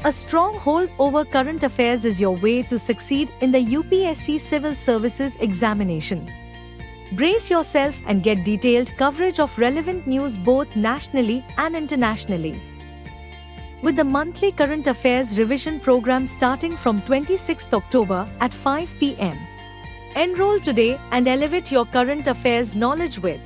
A strong hold over current affairs is your way to succeed in the UPSC Civil Services examination. Brace yourself and get detailed coverage of relevant news both nationally and internationally. With the monthly current affairs revision program starting from 26th October at 5 p.m. Enroll today and elevate your current affairs knowledge with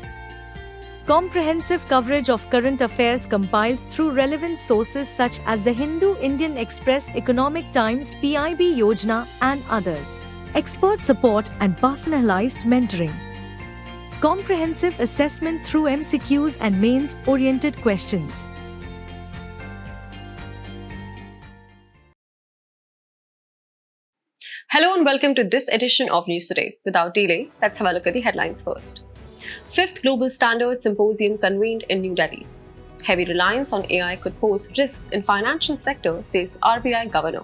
comprehensive coverage of current affairs compiled through relevant sources such as the Hindu Indian Express, Economic Times, PIB Yojana, and others. Expert support and personalized mentoring. Comprehensive assessment through MCQs and mains-oriented questions. Hello and welcome to this edition of News Today. Without delay, let's have a look at the headlines first. 5th Global Standards Symposium convened in New Delhi. Heavy reliance on AI could pose risks in financial sector, says RBI Governor.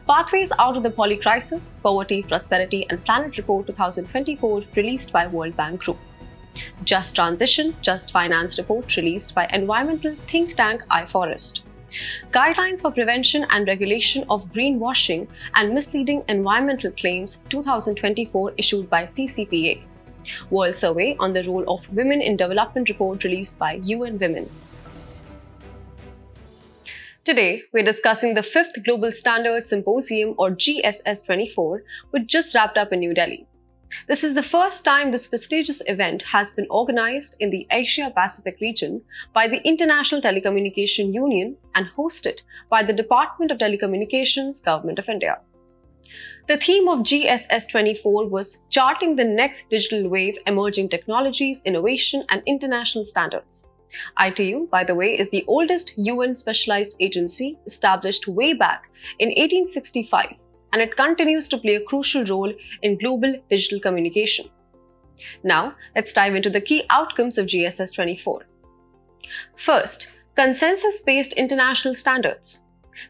Pathways out of the poly crisis, Poverty, Prosperity and Planet Report 2024 released by World Bank Group. Just Transition, Just Finance Report released by environmental think tank iForest. Guidelines for Prevention and Regulation of Greenwashing and Misleading Environmental Claims 2024 issued by CCPA. World Survey on the Role of Women in Development report released by UN Women. Today, we're discussing the 5th Global Standards Symposium or GSS24, which just wrapped up in New Delhi. This is the first time this prestigious event has been organized in the Asia-Pacific region by the International Telecommunication Union and hosted by the Department of Telecommunications, Government of India. The theme of GSS24 was Charting the Next Digital Wave, Emerging Technologies, Innovation and International Standards. ITU, by the way, is the oldest UN specialized agency established way back in 1865, and it continues to play a crucial role in global digital communication. Now, let's dive into the key outcomes of GSS24. First, consensus-based international standards.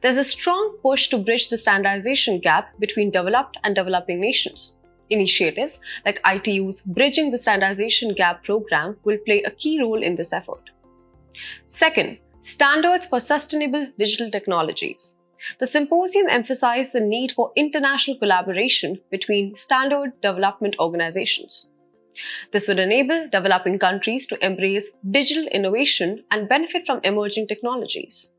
There's a strong push to bridge the standardization gap between developed and developing nations. Initiatives like ITU's Bridging the Standardization Gap program will play a key role in this effort. Second, standards for sustainable digital technologies. The symposium emphasized the need for international collaboration between standard development organizations. This would enable developing countries to embrace digital innovation and benefit from emerging technologies.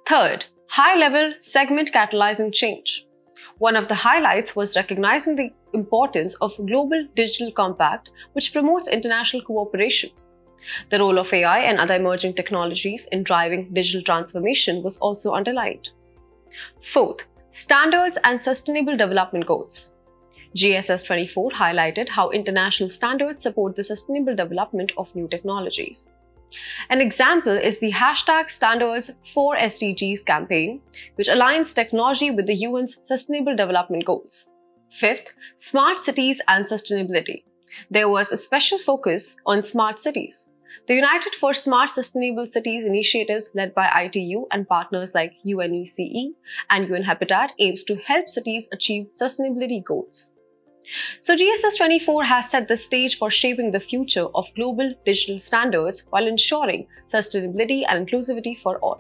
Third, high-level segment catalyzing change. One of the highlights was recognizing the importance of Global Digital Compact, which promotes international cooperation. The role of AI and other emerging technologies in driving digital transformation was also underlined. Fourth, standards and sustainable development goals. GSS24 highlighted how international standards support the sustainable development of new technologies. An example is the #Standards for SDGs campaign, which aligns technology with the UN's Sustainable Development Goals. Fifth, smart cities and sustainability. There was a special focus on smart cities. The United for Smart Sustainable Cities initiatives led by ITU and partners like UNECE and UN Habitat aims to help cities achieve sustainability goals. So GSS24 has set the stage for shaping the future of global digital standards while ensuring sustainability and inclusivity for all.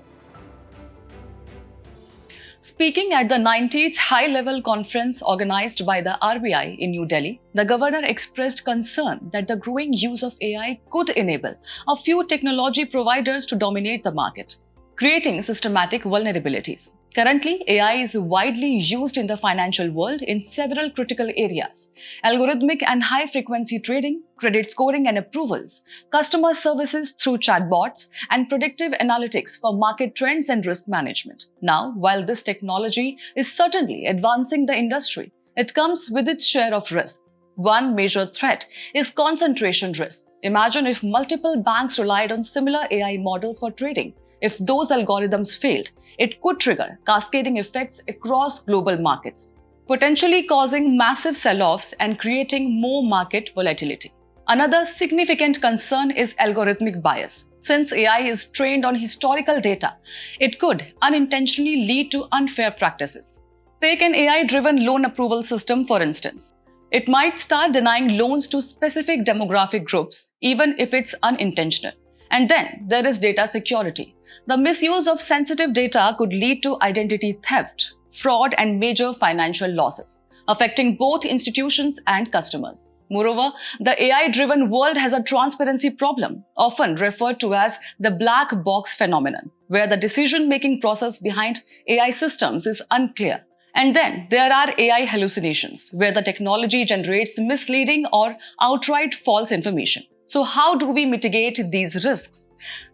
Speaking at the 90th high-level conference organized by the RBI in New Delhi, the governor expressed concern that the growing use of AI could enable a few technology providers to dominate the market, creating systematic vulnerabilities. Currently, AI is widely used in the financial world in several critical areas: algorithmic and high-frequency trading, credit scoring and approvals, customer services through chatbots, and predictive analytics for market trends and risk management. Now, while this technology is certainly advancing the industry, it comes with its share of risks. One major threat is concentration risk. Imagine if multiple banks relied on similar AI models for trading. If those algorithms failed, it could trigger cascading effects across global markets, potentially causing massive sell-offs and creating more market volatility. Another significant concern is algorithmic bias. Since AI is trained on historical data, it could unintentionally lead to unfair practices. Take an AI-driven loan approval system, for instance. It might start denying loans to specific demographic groups, even if it's unintentional. And then there is data security. The misuse of sensitive data could lead to identity theft, fraud, and major financial losses, affecting both institutions and customers. Moreover, the AI-driven world has a transparency problem, often referred to as the black box phenomenon, where the decision-making process behind AI systems is unclear. And then there are AI hallucinations, where the technology generates misleading or outright false information. So how do we mitigate these risks?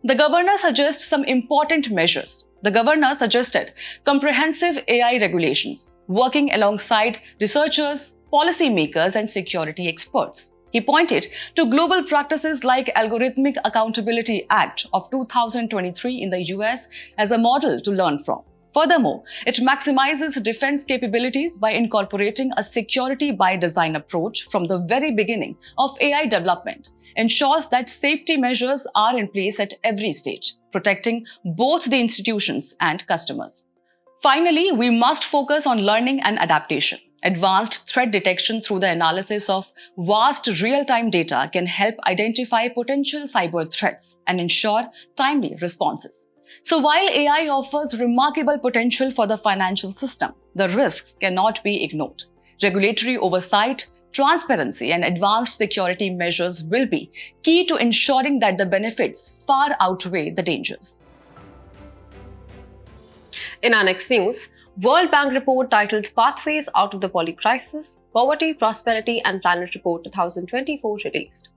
The governor suggests some important measures. The governor suggested comprehensive AI regulations, working alongside researchers, policymakers, and security experts. He pointed to global practices like Algorithmic Accountability Act of 2023 in the US as a model to learn from. Furthermore, it maximizes defense capabilities by incorporating a security by design approach from the very beginning of AI development, ensures that safety measures are in place at every stage, protecting both the institutions and customers. Finally, we must focus on learning and adaptation. Advanced threat detection through the analysis of vast real-time data can help identify potential cyber threats and ensure timely responses. So while AI offers remarkable potential for the financial system, the risks cannot be ignored. Regulatory oversight, transparency, and advanced security measures will be key to ensuring that the benefits far outweigh the dangers. In our next news, World Bank report titled Pathways Out of the Poly Crisis, Poverty, Prosperity and Planet Report 2024 released.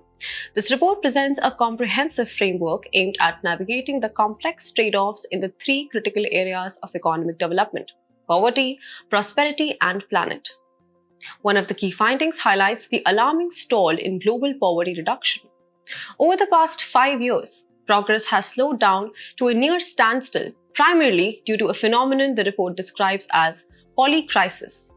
This report presents a comprehensive framework aimed at navigating the complex trade-offs in the three critical areas of economic development: poverty, prosperity, and planet. One of the key findings highlights the alarming stall in global poverty reduction. Over the past 5 years, progress has slowed down to a near standstill, primarily due to a phenomenon the report describes as polycrisis.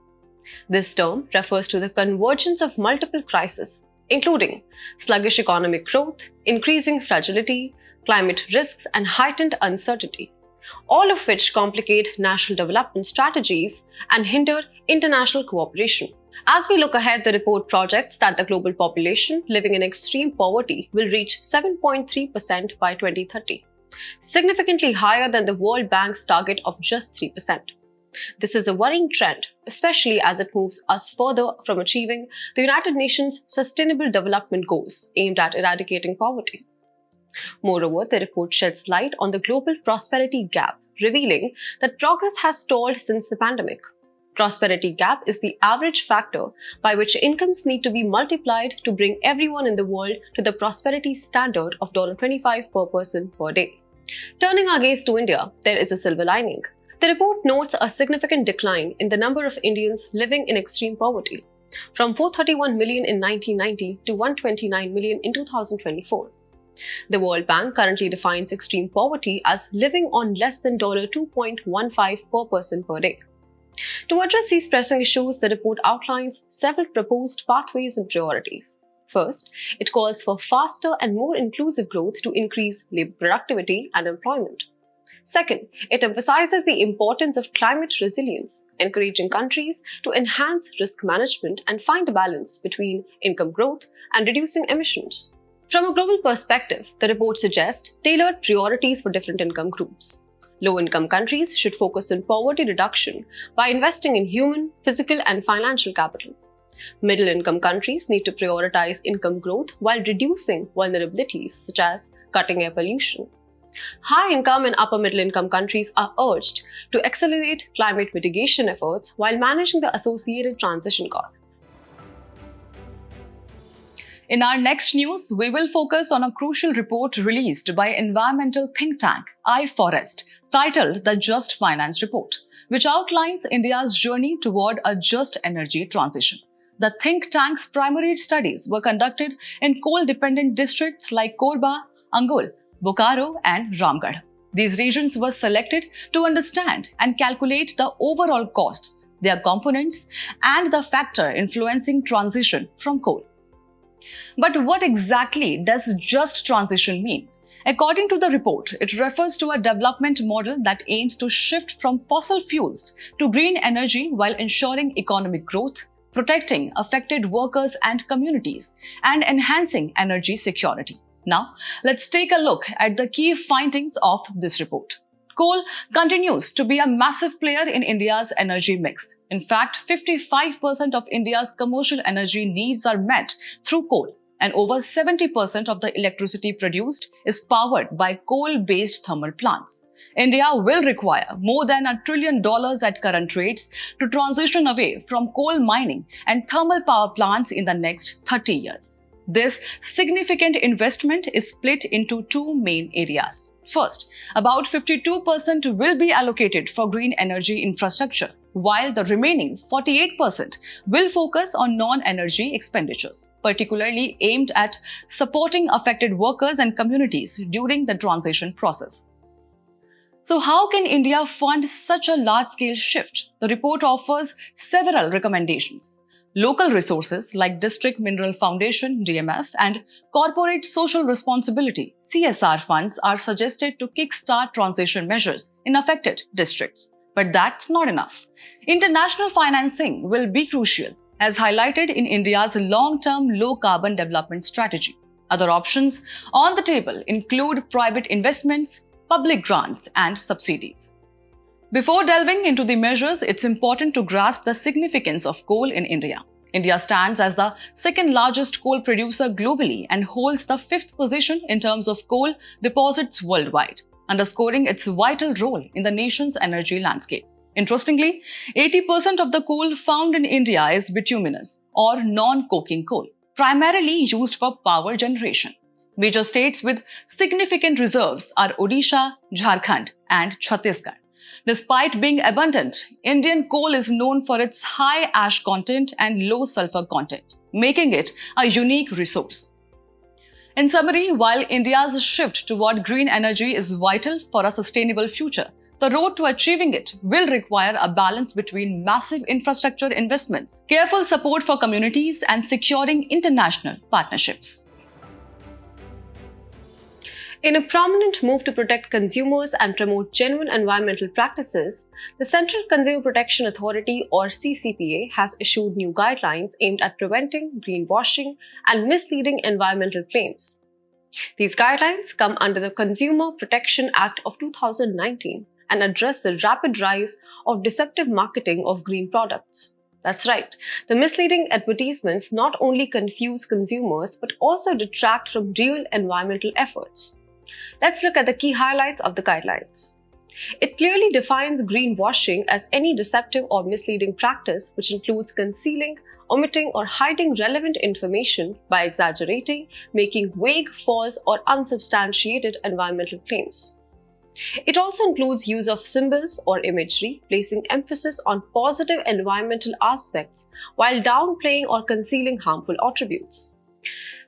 This term refers to the convergence of multiple crises, including sluggish economic growth, increasing fragility, climate risks, and heightened uncertainty, all of which complicate national development strategies and hinder international cooperation. As we look ahead, the report projects that the global population living in extreme poverty will reach 7.3% by 2030, significantly higher than the World Bank's target of just 3%. This is a worrying trend, especially as it moves us further from achieving the United Nations Sustainable Development Goals aimed at eradicating poverty. Moreover, the report sheds light on the global prosperity gap, revealing that progress has stalled since the pandemic. Prosperity gap is the average factor by which incomes need to be multiplied to bring everyone in the world to the prosperity standard of $25 per person per day. Turning our gaze to India, there is a silver lining. The report notes a significant decline in the number of Indians living in extreme poverty, from 431 million in 1990 to 129 million in 2024. The World Bank currently defines extreme poverty as living on less than $2.15 per person per day. To address these pressing issues, the report outlines several proposed pathways and priorities. First, it calls for faster and more inclusive growth to increase labor productivity and employment. Second, it emphasizes the importance of climate resilience, encouraging countries to enhance risk management and find a balance between income growth and reducing emissions. From a global perspective, the report suggests tailored priorities for different income groups. Low-income countries should focus on poverty reduction by investing in human, physical, and financial capital. Middle-income countries need to prioritize income growth while reducing vulnerabilities such as cutting air pollution. High-income and upper-middle-income countries are urged to accelerate climate mitigation efforts while managing the associated transition costs. In our next news, we will focus on a crucial report released by environmental think tank iForest, titled the Just Finance Report, which outlines India's journey toward a just energy transition. The think tank's primary studies were conducted in coal-dependent districts like Korba, Angul, Bokaro, and Ramgarh. These regions were selected to understand and calculate the overall costs, their components, and the factor influencing transition from coal. But what exactly does just transition mean? According to the report, it refers to a development model that aims to shift from fossil fuels to green energy while ensuring economic growth, protecting affected workers and communities, and enhancing energy security. Now, let's take a look at the key findings of this report. Coal continues to be a massive player in India's energy mix. In fact, 55% of India's commercial energy needs are met through coal, and over 70% of the electricity produced is powered by coal-based thermal plants. India will require more than $1 trillion at current rates to transition away from coal mining and thermal power plants in the next 30 years. This significant investment is split into two main areas. First, about 52% will be allocated for green energy infrastructure, while the remaining 48% will focus on non-energy expenditures, particularly aimed at supporting affected workers and communities during the transition process. So how can India fund such a large-scale shift? The report offers several recommendations. Local resources like District Mineral Foundation (DMF) and Corporate Social Responsibility (CSR) funds are suggested to kickstart transition measures in affected districts. But that's not enough. International financing will be crucial, as highlighted in India's long-term low-carbon development strategy. Other options on the table include private investments, public grants, and subsidies. Before delving into the measures, it's important to grasp the significance of coal in India. India stands as the second largest coal producer globally and holds the fifth position in terms of coal deposits worldwide, underscoring its vital role in the nation's energy landscape. Interestingly, 80% of the coal found in India is bituminous or non-coking coal, primarily used for power generation. Major states with significant reserves are Odisha, Jharkhand, and Chhattisgarh. Despite being abundant, Indian coal is known for its high ash content and low sulfur content, making it a unique resource. In summary, while India's shift toward green energy is vital for a sustainable future, the road to achieving it will require a balance between massive infrastructure investments, careful support for communities, and securing international partnerships. In a prominent move to protect consumers and promote genuine environmental practices, the Central Consumer Protection Authority or CCPA has issued new guidelines aimed at preventing greenwashing and misleading environmental claims. These guidelines come under the Consumer Protection Act of 2019 and address the rapid rise of deceptive marketing of green products. That's right, the misleading advertisements not only confuse consumers but also detract from real environmental efforts. Let's look at the key highlights of the guidelines. It clearly defines greenwashing as any deceptive or misleading practice which includes concealing, omitting, or hiding relevant information by exaggerating, making vague, false, or unsubstantiated environmental claims. It also includes use of symbols or imagery, placing emphasis on positive environmental aspects while downplaying or concealing harmful attributes.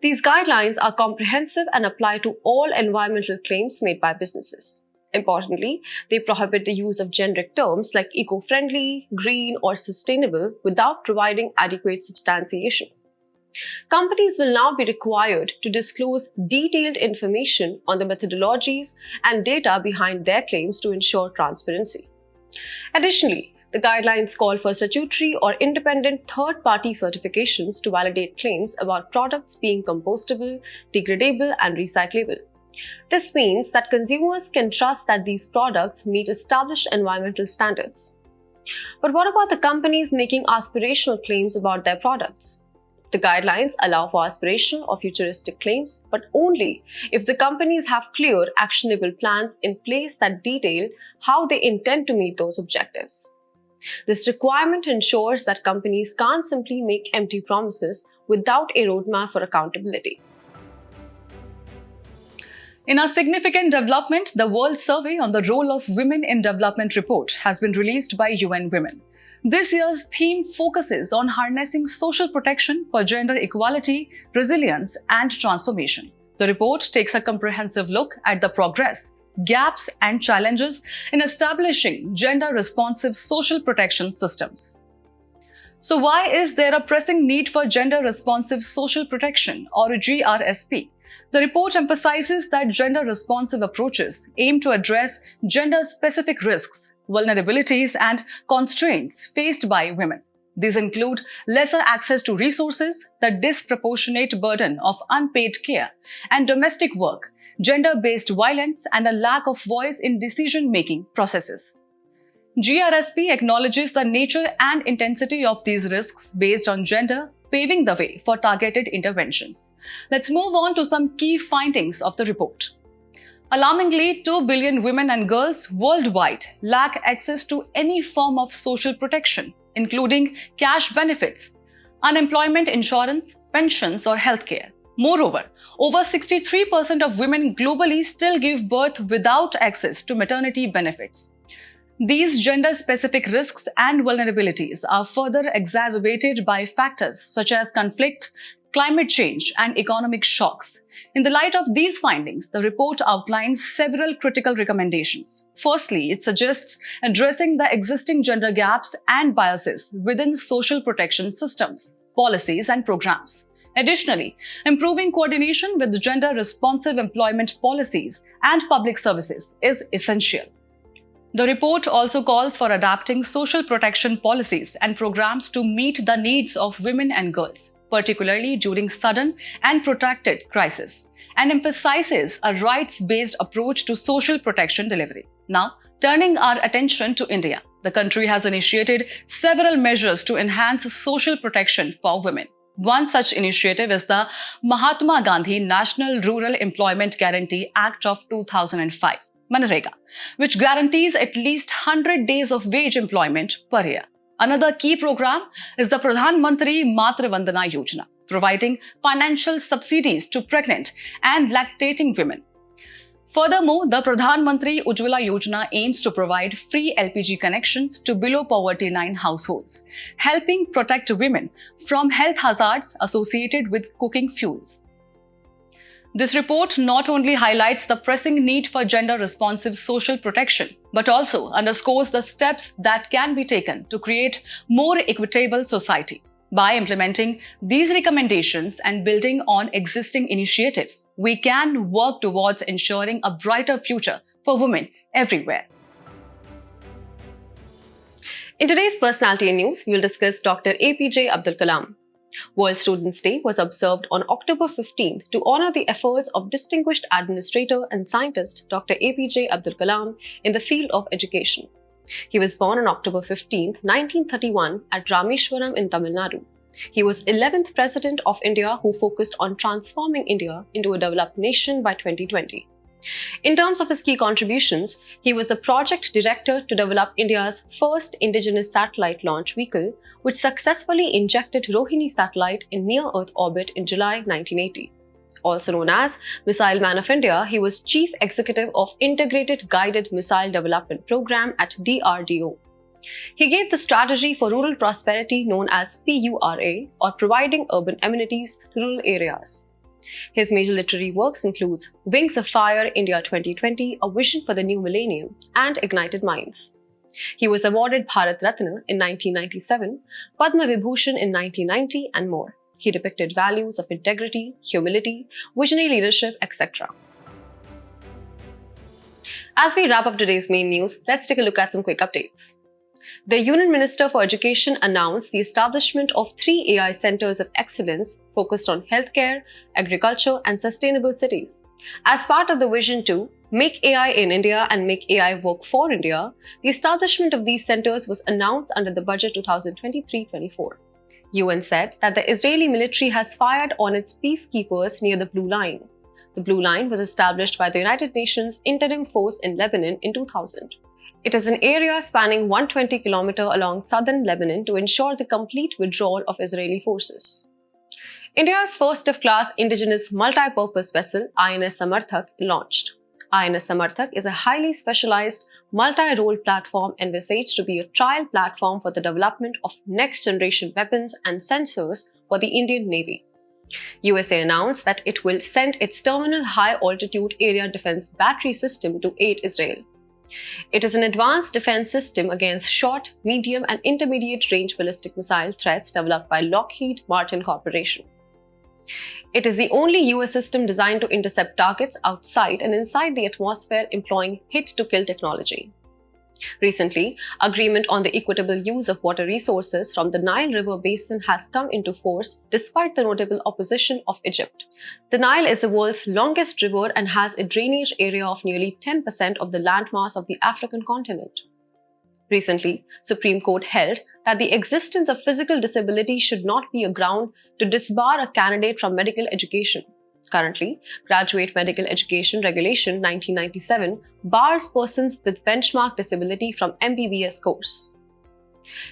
These guidelines are comprehensive and apply to all environmental claims made by businesses. Importantly, they prohibit the use of generic terms like eco-friendly, green, or sustainable without providing adequate substantiation. Companies will now be required to disclose detailed information on the methodologies and data behind their claims to ensure transparency. Additionally, the guidelines call for statutory or independent third-party certifications to validate claims about products being compostable, degradable, and recyclable. This means that consumers can trust that these products meet established environmental standards. But what about the companies making aspirational claims about their products? The guidelines allow for aspirational or futuristic claims, but only if the companies have clear, actionable plans in place that detail how they intend to meet those objectives. This requirement ensures that companies can't simply make empty promises without a roadmap for accountability. In a significant development, the World Survey on the Role of Women in Development report has been released by UN Women. This year's theme focuses on harnessing social protection for gender equality, resilience, and transformation. The report takes a comprehensive look at the progress, gaps, and challenges in establishing gender-responsive social protection systems. So why is there a pressing need for gender-responsive social protection, or GRSP? The report emphasizes that gender-responsive approaches aim to address gender-specific risks, vulnerabilities, and constraints faced by women. These include lesser access to resources, the disproportionate burden of unpaid care and domestic work, gender-based violence, and a lack of voice in decision-making processes. GRSP acknowledges the nature and intensity of these risks based on gender, paving the way for targeted interventions. Let's move on to some key findings of the report. Alarmingly, 2 billion women and girls worldwide lack access to any form of social protection, including cash benefits, unemployment insurance, pensions, or healthcare. Moreover, over 63% of women globally still give birth without access to maternity benefits. These gender-specific risks and vulnerabilities are further exacerbated by factors such as conflict, climate change, and economic shocks. In the light of these findings, the report outlines several critical recommendations. Firstly, it suggests addressing the existing gender gaps and biases within social protection systems, policies, and programs. Additionally, improving coordination with gender-responsive employment policies and public services is essential. The report also calls for adapting social protection policies and programs to meet the needs of women and girls, particularly during sudden and protracted crises, and emphasizes a rights-based approach to social protection delivery. Now, turning our attention to India, the country has initiated several measures to enhance social protection for women. One such initiative is the Mahatma Gandhi National Rural Employment Guarantee Act of 2005. Manrega, which guarantees at least 100 days of wage employment per year. Another key program is the Pradhan Mantri Matra Vandana Yojana, providing financial subsidies to pregnant and lactating women. Furthermore, the Pradhan Mantri Ujjwala Yojana aims to provide free LPG connections to below poverty line households, helping protect women from health hazards associated with cooking fuels. This report not only highlights the pressing need for gender-responsive social protection, but also underscores the steps that can be taken to create more equitable society. By implementing these recommendations and building on existing initiatives, we can work towards ensuring a brighter future for women everywhere. In today's Personality News, we will discuss Dr. A.P.J Abdul Kalam. World Students' Day was observed on October 15th to honor the efforts of distinguished administrator and scientist Dr. A.P.J Abdul Kalam in the field of education. He was born on October 15, 1931 at Rameswaram in Tamil Nadu. He was 11th President of India who focused on transforming India into a developed nation by 2020. In terms of his key contributions, he was the project director to develop India's first indigenous satellite launch vehicle, which successfully injected Rohini satellite in near-Earth orbit in July 1980. Also known as Missile Man of India, he was Chief Executive of Integrated Guided Missile Development Program at DRDO. He gave the strategy for rural prosperity known as PURA, or providing urban amenities to rural areas. His major literary works include Wings of Fire, India 2020, A Vision for the New Millennium, and Ignited Minds. He was awarded Bharat Ratna in 1997, Padma Vibhushan in 1990, and more. He depicted values of integrity, humility, visionary leadership, etc. As we wrap up today's main news, let's take a look at some quick updates. The Union Minister for Education announced the establishment of 3 AI centers of excellence focused on healthcare, agriculture, and sustainable cities. As part of the vision to Make AI in India and Make AI Work for India, the establishment of these centers was announced under the Budget 2023-24. UN said that the Israeli military has fired on its peacekeepers near the Blue Line. The Blue Line was established by the United Nations Interim Force in Lebanon in 2000. It is an area spanning 120 km along southern Lebanon to ensure the complete withdrawal of Israeli forces. India's first-of-class indigenous multi-purpose vessel, INS Samarthak, launched. INS Samarthak is a highly specialized multi-role platform envisaged to be a trial platform for the development of next-generation weapons and sensors for the Indian Navy. USA announced that it will send its Terminal High-Altitude Area Defense Battery System to aid Israel. It is an advanced defense system against short, medium, and intermediate range ballistic missile threats developed by Lockheed Martin Corporation. It is the only US system designed to intercept targets outside and inside the atmosphere employing hit-to-kill technology. Recently, agreement on the equitable use of water resources from the Nile River basin has come into force despite the notable opposition of Egypt. The Nile is the world's longest river and has a drainage area of nearly 10% of the landmass of the African continent. Recently, Supreme Court held that the existence of physical disability should not be a ground to disbar a candidate from medical education. Currently, Graduate Medical Education Regulation 1997 bars persons with benchmark disability from MBBS course.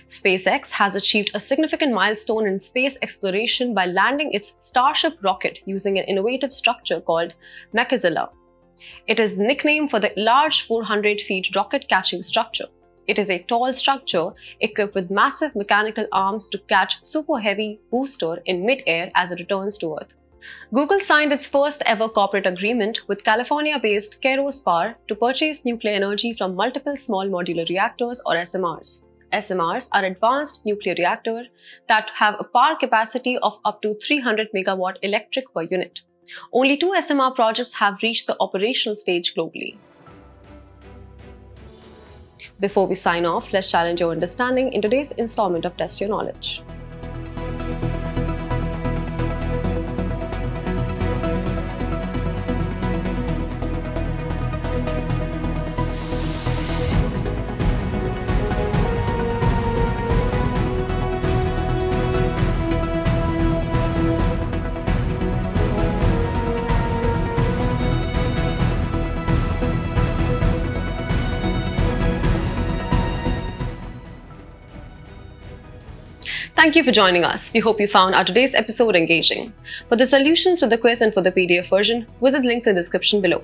SpaceX has achieved a significant milestone in space exploration by landing its Starship rocket using an innovative structure called Mechazilla. It is the nickname for the large 400 feet rocket-catching structure. It is a tall structure equipped with massive mechanical arms to catch super-heavy booster in mid-air as it returns to Earth. Google signed its first ever corporate agreement with California-based Kairos Power to purchase nuclear energy from multiple small modular reactors or SMRs. SMRs are advanced nuclear reactors that have a power capacity of up to 300 megawatt electric per unit. Only 2 SMR projects have reached the operational stage globally. Before we sign off, let's challenge your understanding in today's installment of Test Your Knowledge. Thank you for joining us. We hope you found our today's episode engaging. For the solutions to the quiz and for the PDF version, visit links in the description below.